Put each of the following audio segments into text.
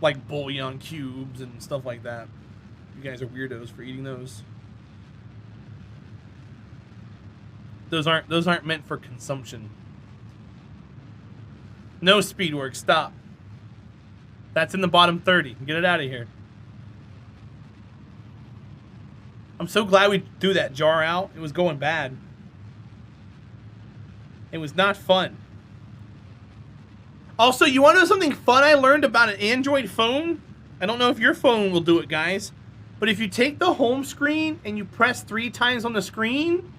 like bouillon cubes and stuff like that. You guys are weirdos for eating those. Those aren't meant for consumption. No Speedworks, stop. That's in the bottom 30. Get it out of here. I'm so glad we threw that jar out. It was going bad. It was not fun. Also, you want to know something fun I learned about an Android phone? I don't know if your phone will do it, guys. But if you take the home screen and you press 3 times on the screen,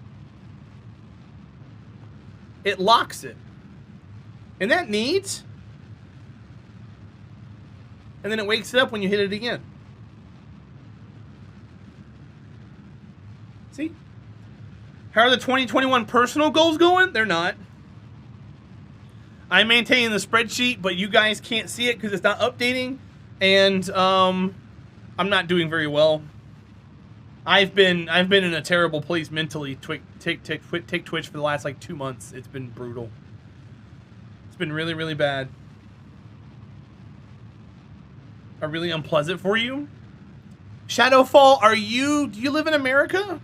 it locks it. Isn't that neat? And then it wakes it up when you hit it again. See? How are the 2021 personal goals going? They're not. I'm maintaining the spreadsheet, but you guys can't see it because it's not updating. And I'm not doing very well. I've been in a terrible place mentally. Take Twitch for the last like 2 months. It's been brutal. It's been really, really bad. Are really unpleasant for you? Shadowfall, do you live in America?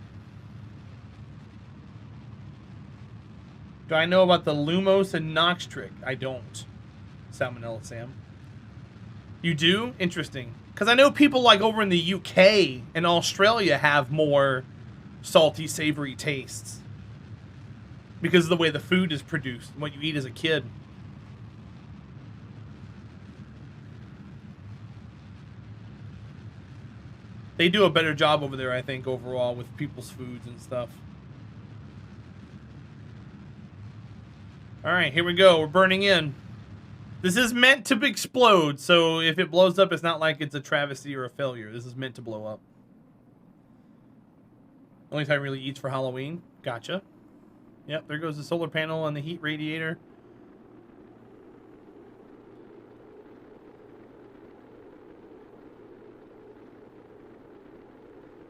Do I know about the Lumos and Nox trick? I don't. Salmonella Sam. You do? Interesting. Because I know people like over in the UK and Australia have more salty, savory tastes. Because of the way the food is produced, what you eat as a kid. They do a better job over there, I think, overall, with people's foods and stuff. Alright, here we go. We're burning in. This is meant to explode, so if it blows up, it's not like it's a travesty or a failure. This is meant to blow up. Only time it really eats for Halloween. Gotcha. Yep, there goes the solar panel and the heat radiator.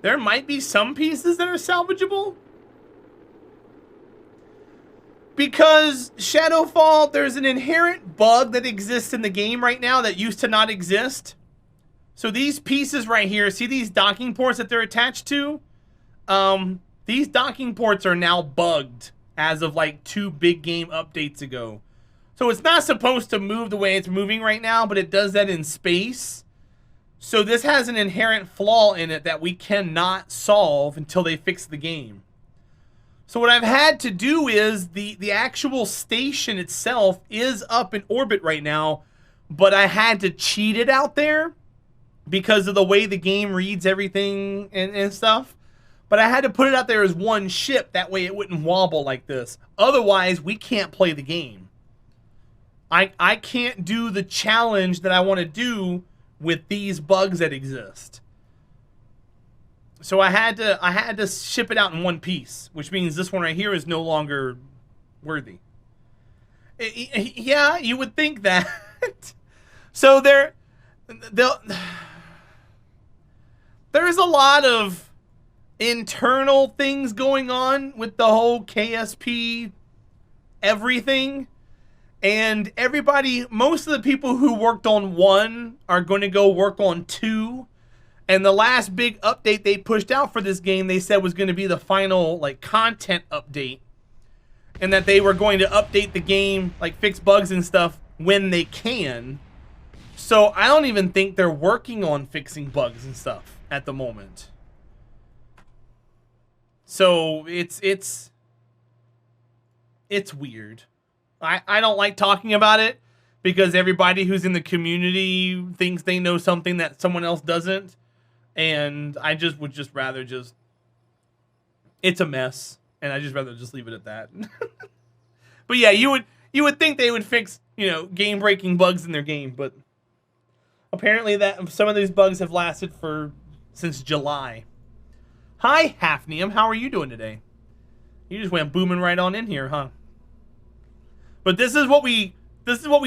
There might be some pieces that are salvageable. Because Shadowfall, there's an inherent bug that exists in the game right now that used to not exist. So these pieces right here, see these docking ports that they're attached to? These docking ports are now bugged as of like 2 big game updates ago. So it's not supposed to move the way it's moving right now, but it does that in space. So this has an inherent flaw in it that we cannot solve until they fix the game. So what I've had to do is the actual station itself is up in orbit right now, but I had to cheat it out there because of the way the game reads everything and stuff. But I had to put it out there as one ship, that way it wouldn't wobble like this. Otherwise, we can't play the game. I can't do the challenge that I want to do with these bugs that exist. So I had to ship it out in one piece, which means this one right here is no longer worthy. Yeah, you would think that. So there's a lot of internal things going on with the whole KSP everything. And everybody, most of the people who worked on 1 are going to go work on 2. And the last big update they pushed out for this game, they said was going to be the final like content update. And that they were going to update the game, like fix bugs and stuff when they can. So I don't even think they're working on fixing bugs and stuff at the moment. So it's weird. I don't like talking about it because everybody who's in the community thinks they know something that someone else doesn't. And I would just rather it's a mess, and I just rather just leave it at that. But yeah, you would think they would fix, game breaking bugs in their game, but apparently that some of these bugs have lasted since July. Hi, Hafnium, how are you doing today? You just went booming right on in here, huh? But this is what we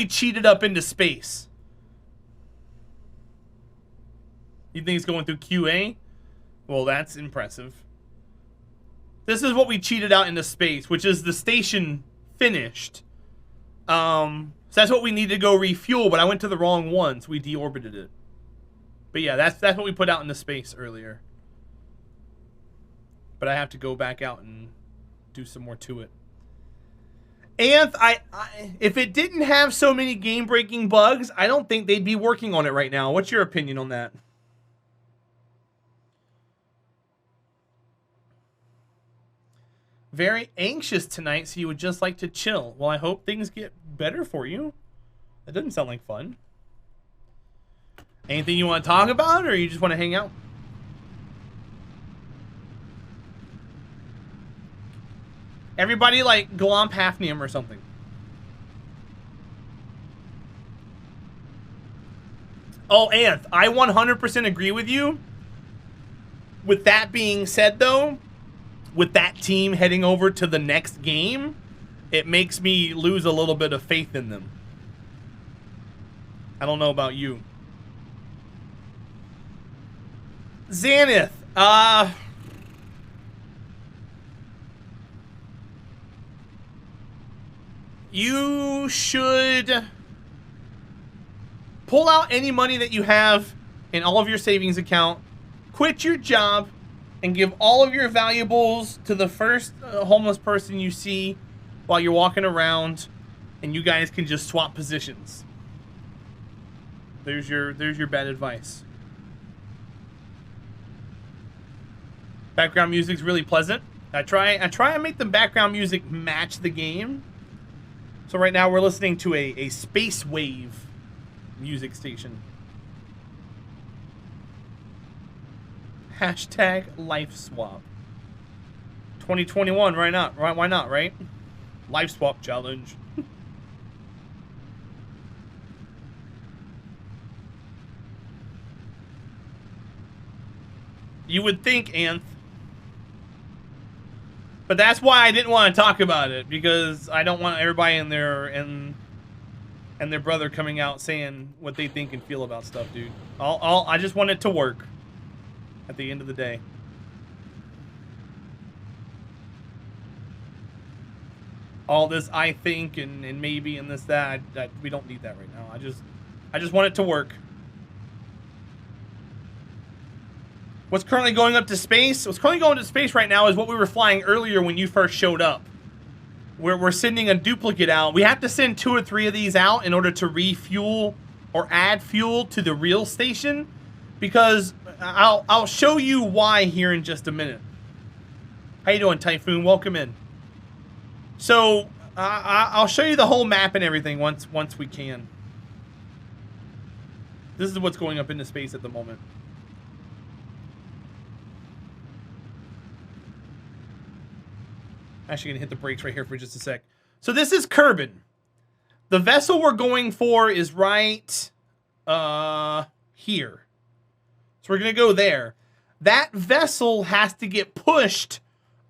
cheated up into space. You think it's going through QA? Well, that's impressive. This is what we cheated out into space, which is the station finished. So that's what we need to go refuel, but I went to the wrong one, so we deorbited it. But yeah, that's what we put out into space earlier. But I have to go back out and do some more to it. And if it didn't have so many game-breaking bugs, I don't think they'd be working on it right now. What's your opinion on that? Very anxious tonight, so you would just like to chill. Well, I hope things get better for you. That doesn't sound like fun. Anything you want to talk about, or you just want to hang out? Everybody like glomp hafnium or something. Oh, Anth, I 100% agree with you. With that being said, though, with that team heading over to the next game, it makes me lose a little bit of faith in them. I don't know about you. Xanith, you should pull out any money that you have in all of your savings account, quit your job, and give all of your valuables to the first homeless person you see while you're walking around, and you guys can just swap positions. There's your bad advice. Background music's really pleasant. I try and make the background music match the game. So right now we're listening to a space wave music station. Hashtag life swap. 2021, why not? Why not, right? Life swap challenge. You would think, Anth. But that's why I didn't want to talk about it, because I don't want everybody in there and their brother coming out saying what they think and feel about stuff, dude. I just want it to work at the end of the day. All this I think and maybe and this that we don't need that right now. I just want it to work. What's currently going up to space? What's currently going to space right now is what we were flying earlier when you first showed up. We're sending a duplicate out. We have to send 2 or 3 of these out in order to refuel or add fuel to the real station, because I'll show you why here in just a minute. How you doing, Typhoon? Welcome in. So I'll show you the whole map and everything once we can. This is what's going up into space at the moment. Actually gonna hit the brakes right here for just a sec. So this is Kerbal. The vessel we're going for is right here. So we're gonna go there. That vessel has to get pushed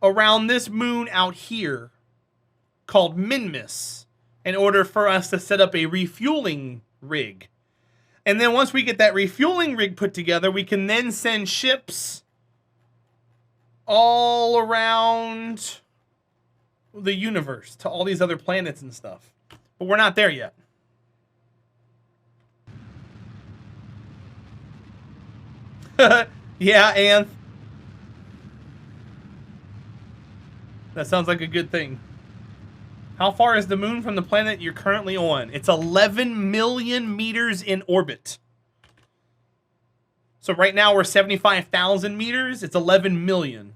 around this moon out here called Minmus in order for us to set up a refueling rig. And then once we get that refueling rig put together, we can then send ships all around the universe to all these other planets and stuff. But we're not there yet. Yeah, Anth. That sounds like a good thing. How far is the moon from the planet you're currently on? It's 11 million meters in orbit. So right now we're 75,000 meters. It's 11 million.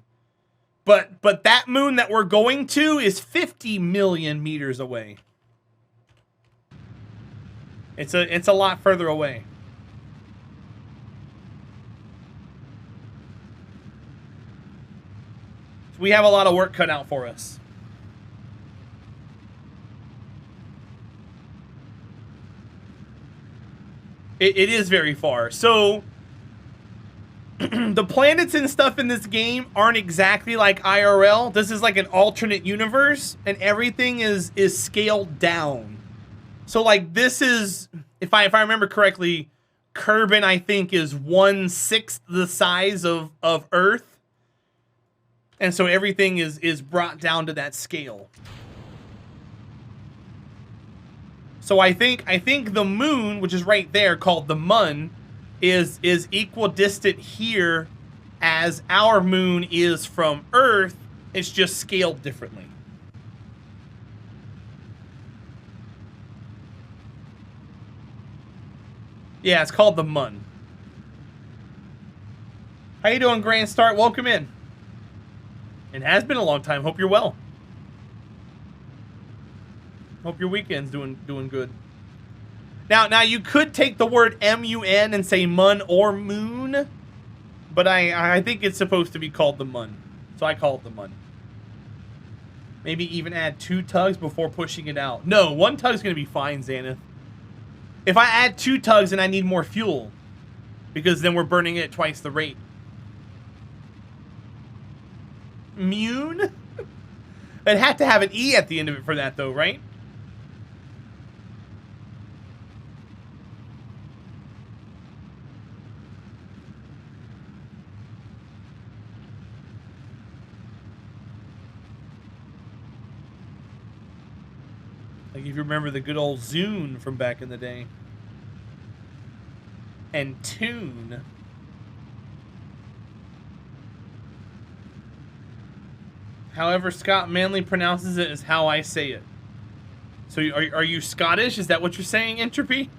But that moon that we're going to is 50 million meters away. It's a lot further away. So we have a lot of work cut out for us. It is very far. So the planets and stuff in this game aren't exactly like IRL. This is like an alternate universe, and everything is scaled down. So like this is, if I remember correctly, Kerbal I think is 1/6 the size of Earth, and so everything is brought down to that scale. So I think the moon, which is right there, called the mun, is equidistant here as our moon is from Earth. It's just scaled differently. Yeah, it's called the mun. How you doing, Grand Start? Welcome in. It has been a long time. Hope you're well. Hope your weekend's doing good. Now you could take the word M-U-N and say mun or moon, but I think it's supposed to be called the mun, so I call it the mun. Maybe even add 2 tugs before pushing it out. No, 1 tug's gonna be fine, Xanath. If I add 2 tugs, then I need more fuel, because then we're burning it at twice the rate. Mune? It had to have an E at the end of it for that, though, right? Like, if you remember the good old Zune from back in the day. And Tune. However Scott Manley pronounces it is how I say it. So are you Scottish? Is that what you're saying, Entropy?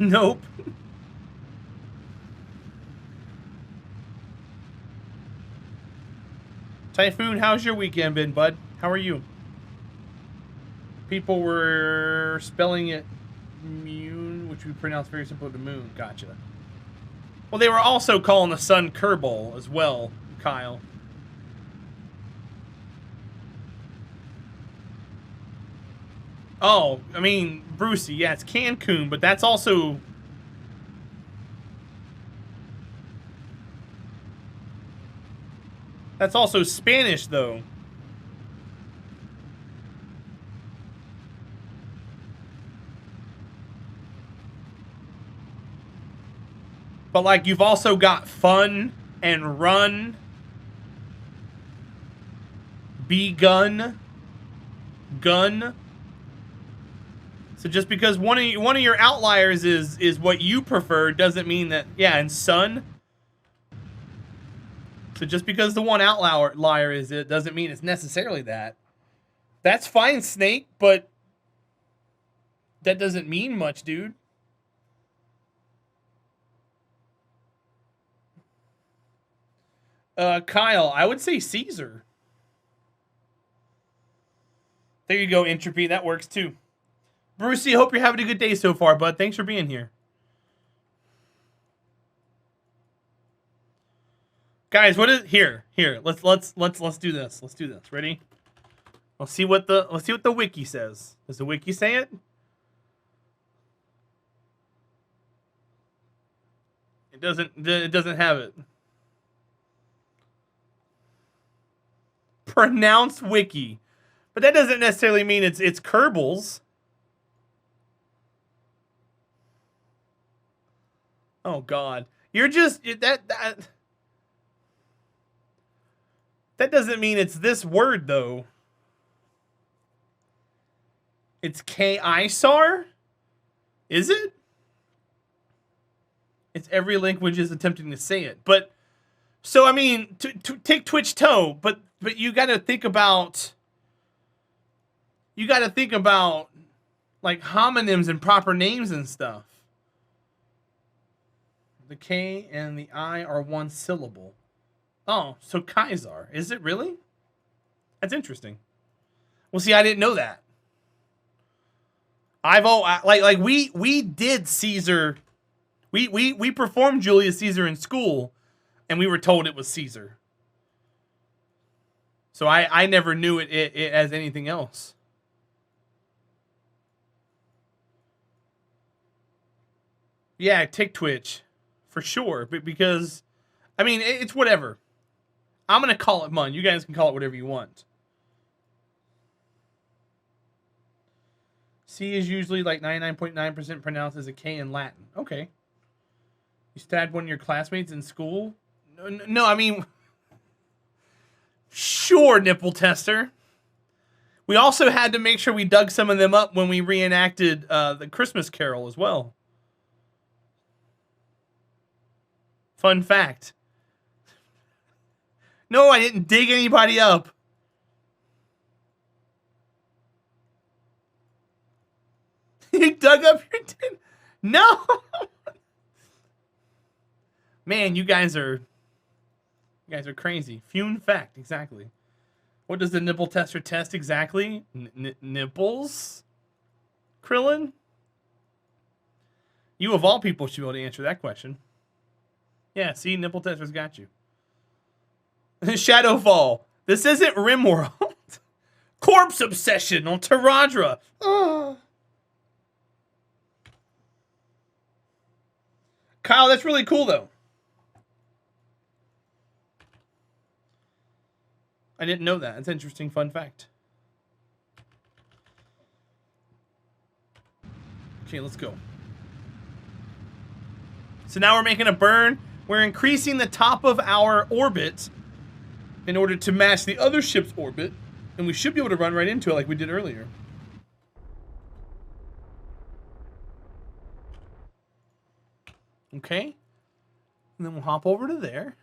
Nope. Typhoon, how's your weekend been, bud? How are you? People were spelling it Mune, which we pronounce very simple to moon. Gotcha. Well, they were also calling the sun Kerbal as well, Kyle. Oh, I mean, Brucey, yeah, it's Cancun, but that's also... That's also Spanish, though. But, like, you've also got fun and run. Begun. Gun. So just because one of your outliers is what you prefer doesn't mean that... Yeah, and sun... So just because the one outlier is it doesn't mean it's necessarily that. That's fine, Snake, but that doesn't mean much, dude. Kyle, I would say Caesar. There you go, Entropy. That works too. Brucey, hope you're having a good day so far, bud. Thanks for being here. Guys, what is here? Let's do this. Let's do this. Ready? Let's see what the wiki says. Does the wiki say it? It doesn't have it. Pronounce wiki. But that doesn't necessarily mean it's Kerbals. Oh god. You're just that doesn't mean it's this word, though. It's K-I-S-A-R? Is it? It's every language is attempting to say it. But, so, I mean, to take Twitch Toe, but you gotta think about... You gotta think about, like, homonyms and proper names and stuff. The K and the I are one syllable. Oh, so Kaiser. Is it really? That's interesting. Well, see, I didn't know that. We did Caesar. We performed Julius Caesar in school, and we were told it was Caesar. So I never knew it as anything else. Yeah, tick Twitch, for sure. But because, I mean, it's whatever. I'm gonna call it Mun. You guys can call it whatever you want. C is usually like 99.9% pronounced as a K in Latin. Okay. You stabbed one of your classmates in school? No, I mean... Sure, nipple tester. We also had to make sure we dug some of them up when we reenacted the Christmas Carol as well. Fun fact. No, I didn't dig anybody up. You dug up your No. Man, you guys are crazy. Fun fact, exactly. What does the nipple tester test exactly? Nipples? Krillin? You of all people should be able to answer that question. Yeah, see, nipple tester's got you. Shadowfall. This isn't Rimworld. Corpse Obsession on Terahdra. Kyle, that's really cool, though. I didn't know that. That's an interesting fun fact. Okay, let's go. So now we're making a burn. We're increasing the top of our orbit in order to match the other ship's orbit. And we should be able to run right into it like we did earlier. Okay. And then we'll hop over to there.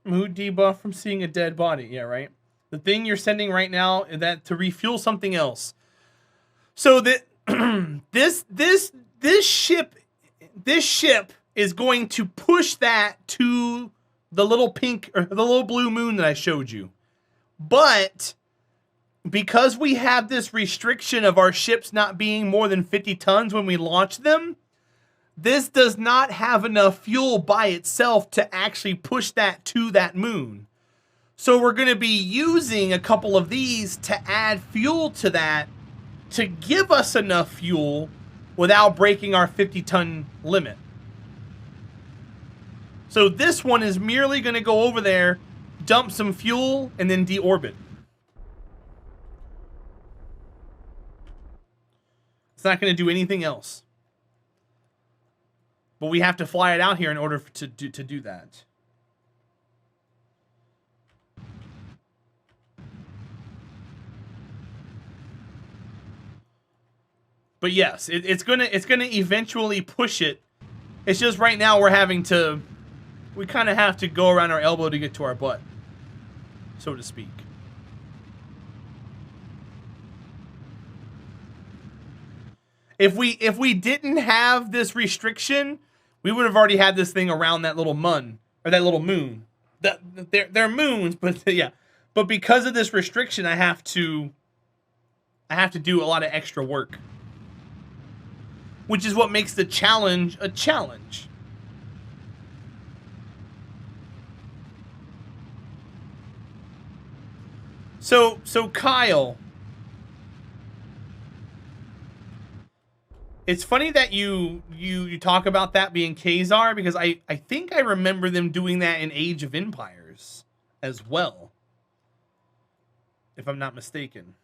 Mood debuff from seeing a dead body. Yeah, right. The thing you're sending right now is that to refuel something else. So that this ship is going to push that to the little pink or the little blue moon that I showed you. But because we have this restriction of our ships not being more than 50 tons when we launch them, this does not have enough fuel by itself to actually push that to that moon. So we're going to be using a couple of these to add fuel to that to give us enough fuel without breaking our 50-ton limit. So this one is merely going to go over there, dump some fuel, and then deorbit. It's not going to do anything else. But we have to fly it out here in order to do that. But yes, it's gonna eventually push it. It's just right now we kind of have to go around our elbow to get to our butt, so to speak. If we didn't have this restriction, we would have already had this thing around that little moon or that little moon. They're moons, but yeah. But because of this restriction, I have to do a lot of extra work, which is what makes the challenge a challenge. So Kyle, it's funny that you talk about that being Khazar, because I think I remember them doing that in Age of Empires as well, if I'm not mistaken.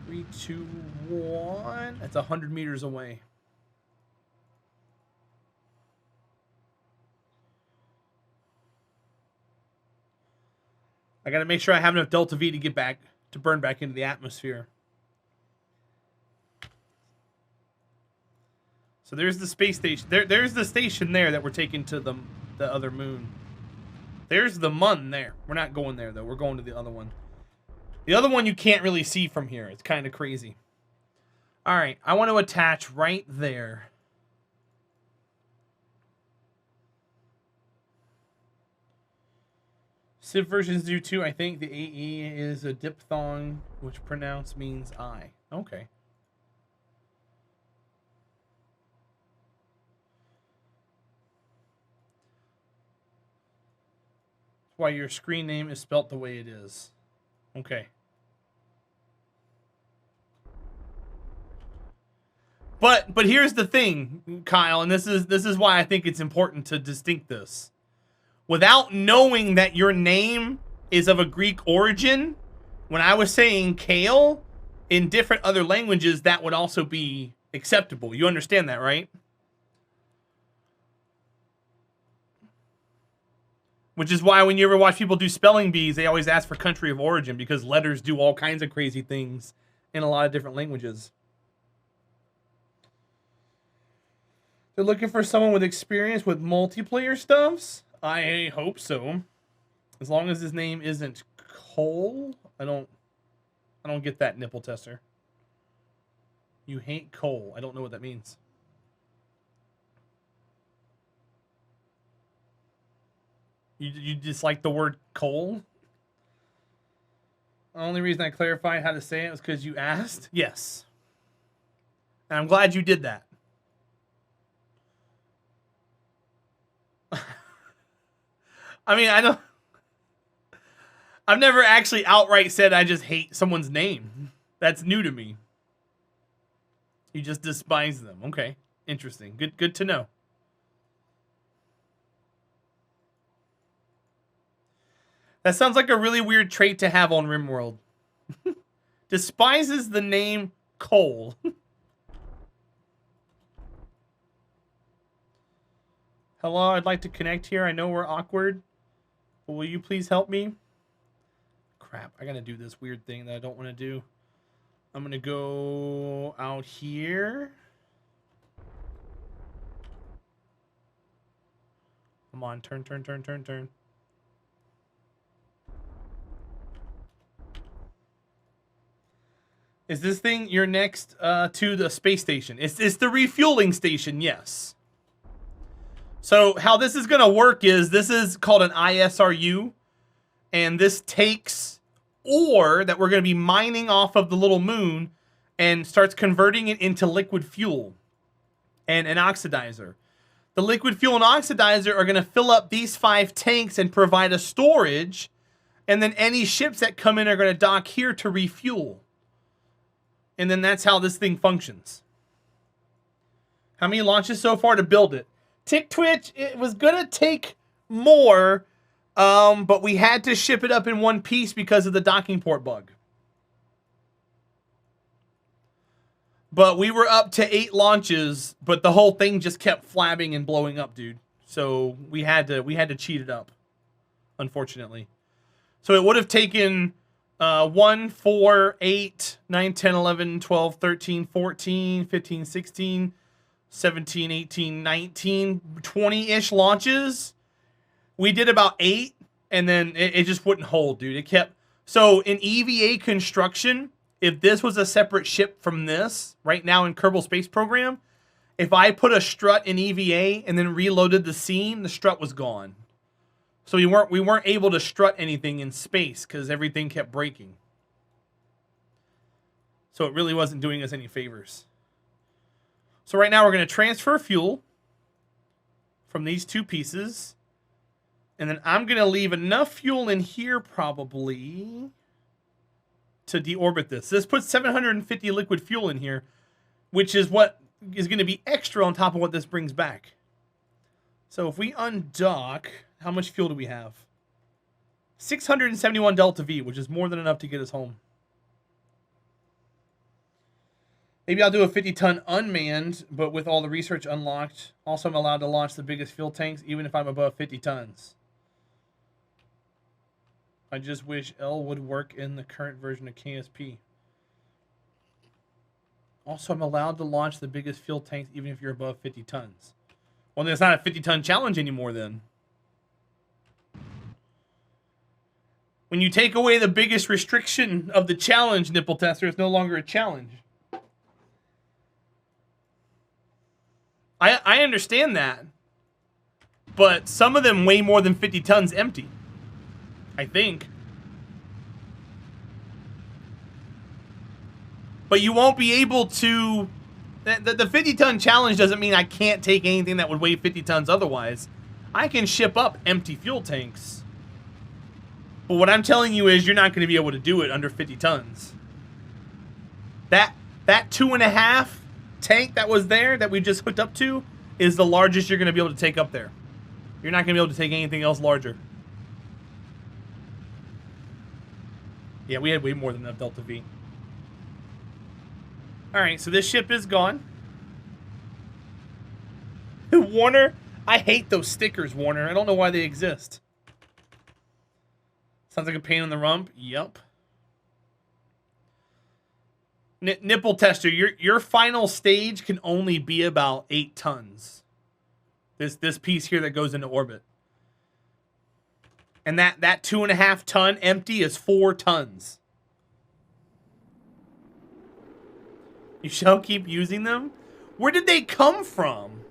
Three, two, one. That's 100 meters away. I gotta make sure I have enough Delta V to get back, to burn back into the atmosphere. So there's the space station. There's the station there that we're taking to the other moon. There's the mun there. We're not going there, though. We're going to the other one. The other one you can't really see from here. It's kind of crazy. All right, I want to attach right there. Civ versions do too. I think the AE is a diphthong, which pronounce means I. Okay. That's why your screen name is spelt the way it is. Okay. But here's the thing, Kyle, and this is why I think it's important to distinct this. without knowing that your name is of a Greek origin, when I was saying kale in different other languages, that would also be acceptable. You understand that, right? Which is why when you ever watch people do spelling bees, they always ask for country of origin, because letters do all kinds of crazy things in a lot of different languages. They're looking for someone with experience with multiplayer stuffs? I hope so. As long as his name isn't Cole. I don't get that, nipple tester. You hate Cole. I don't know what that means. You dislike the word coal? The only reason I clarified how to say it was because you asked? Yes. And I'm glad you did that. I mean, I've never actually outright said I just hate someone's name. That's new to me. You just despise them. Okay. Interesting. Good to know. That sounds like a really weird trait to have on RimWorld. Despises the name Cole. Hello, I'd like to connect here. I know we're awkward, but will you please help me? Crap, I gotta do this weird thing that I don't want to do. I'm gonna go out here. Come on, turn. Is this thing your next to the space station? It's the refueling station, yes. So how this is going to work is, this is called an ISRU, and this takes ore that we're going to be mining off of the little moon and starts converting it into liquid fuel and an oxidizer. The liquid fuel and oxidizer are going to fill up these 5 tanks and provide a storage, and then any ships that come in are going to dock here to refuel. And then that's how this thing functions. How many launches so far to build it? Tick Twitch, it was going to take more, but we had to ship it up in one piece because of the docking port bug. But we were up to 8 launches, but the whole thing just kept flabbing and blowing up, dude. So we had to cheat it up, unfortunately. So it would have taken 1, 4, 8, 9, 10, 11, 12, 13, 14, 15, 16, 17, 18, 19, 20-ish launches. We did about 8, and then it just wouldn't hold, dude. It kept... So in EVA construction, if this was a separate ship from this, right now in Kerbal Space Program, if I put a strut in EVA and then reloaded the scene, the strut was gone. So we weren't able to strut anything in space because everything kept breaking. So it really wasn't doing us any favors. So right now we're going to transfer fuel from these 2 pieces. And then I'm going to leave enough fuel in here probably to deorbit this. This puts 750 liquid fuel in here, which is what is going to be extra on top of what this brings back. So if we undock... How much fuel do we have? 671 Delta V, which is more than enough to get us home. Maybe I'll do a 50-ton unmanned, but with all the research unlocked. Also, I'm allowed to launch the biggest fuel tanks, even if I'm above 50 tons. I just wish L would work in the current version of KSP. Also, I'm allowed to launch the biggest fuel tanks, even if you're above 50 tons. Well, then it's not a 50-ton challenge anymore, then. When you take away the biggest restriction of the challenge, nipple tester, it's no longer a challenge. I understand that. But some of them weigh more than 50 tons empty. I think. But you won't be able to... The 50-ton challenge doesn't mean I can't take anything that would weigh 50 tons otherwise. I can ship up empty fuel tanks. But what I'm telling you is you're not going to be able to do it under 50 tons. That 2.5 tank that was there that we just hooked up to is the largest you're going to be able to take up there. You're not going to be able to take anything else larger. Yeah, we had way more than enough Delta V. Alright, so this ship is gone. Warner, I hate those stickers, Warner. I don't know why they exist. Sounds like a pain in the rump. Yup. Nipple tester, your final stage can only be about 8 tons. This piece here that goes into orbit. And that 2.5 ton empty is 4 tons. You shall keep using them? Where did they come from?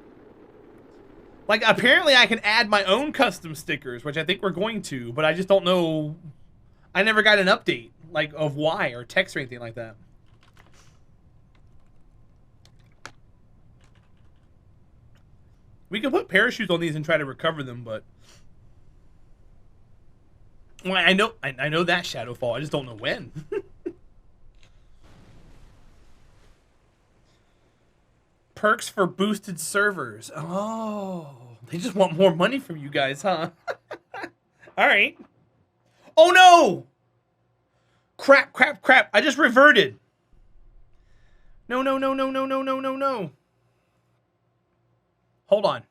Like, apparently I can add my own custom stickers, which I think we're going to, but I just don't know. I never got an update, like, of why, or text or anything like that. We can put parachutes on these and try to recover them, but... Well, I know that Shadowfall. I just don't know when. Perks for boosted servers. Oh, they just want more money from you guys, huh? All right. Oh, no! Crap, crap, crap. I just reverted. No, no, no, no, no, no, no, no, no. Hold on.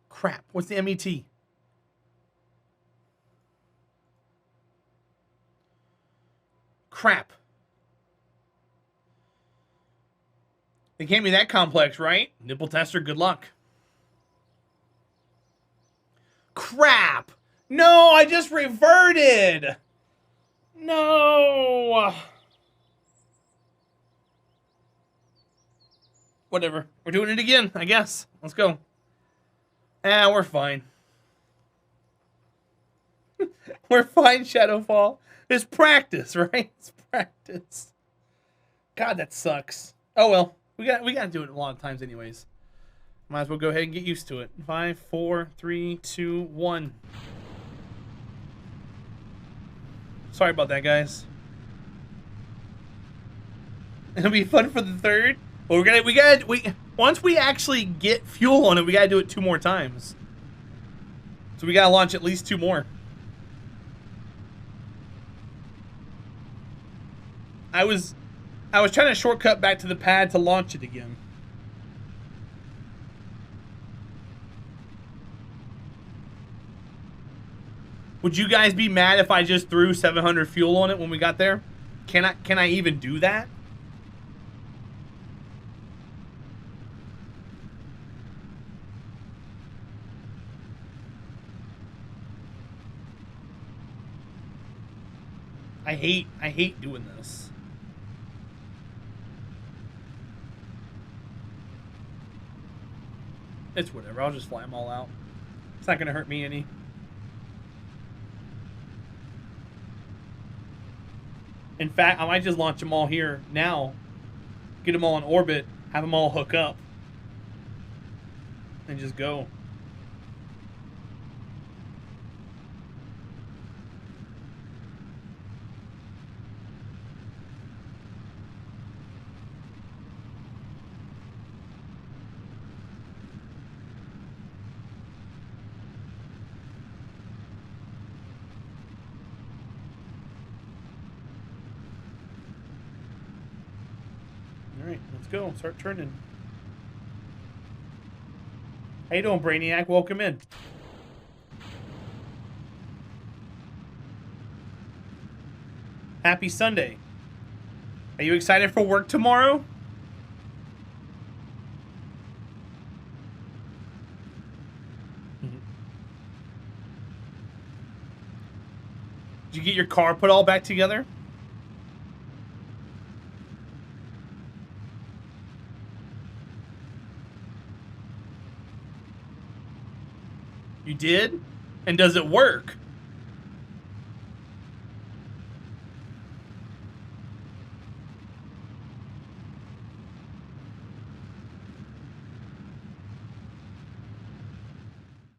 Crap. What's the MET? Crap. It can't be that complex, right? Nipple tester, good luck. Crap! No, I just reverted! No! Whatever. We're doing it again, I guess. Let's go. Ah, we're fine. We're fine, Shadowfall. It's practice, right? It's practice. God, that sucks. Oh well. We gotta do it a lot of times anyways. Might as well go ahead and get used to it. 5, 4, 3, 2, 1. Sorry about that, guys. It'll be fun for the third. Well, once we actually get fuel on it, we gotta do it 2 more times. So we gotta launch at least 2 more. I was trying to shortcut back to the pad to launch it again. Would you guys be mad if I just threw 700 fuel on it when we got there? Can I even do that? I hate doing this. It's whatever. I'll just fly them all out. It's not gonna hurt me any. In fact, I might just launch them all here now, get them all in orbit, have them all hook up, and just go. Alright, let's go. Start turning. How you doing, Brainiac? Welcome in. Happy Sunday. Are you excited for work tomorrow? Did you get your car put all back together? You did? And does it work?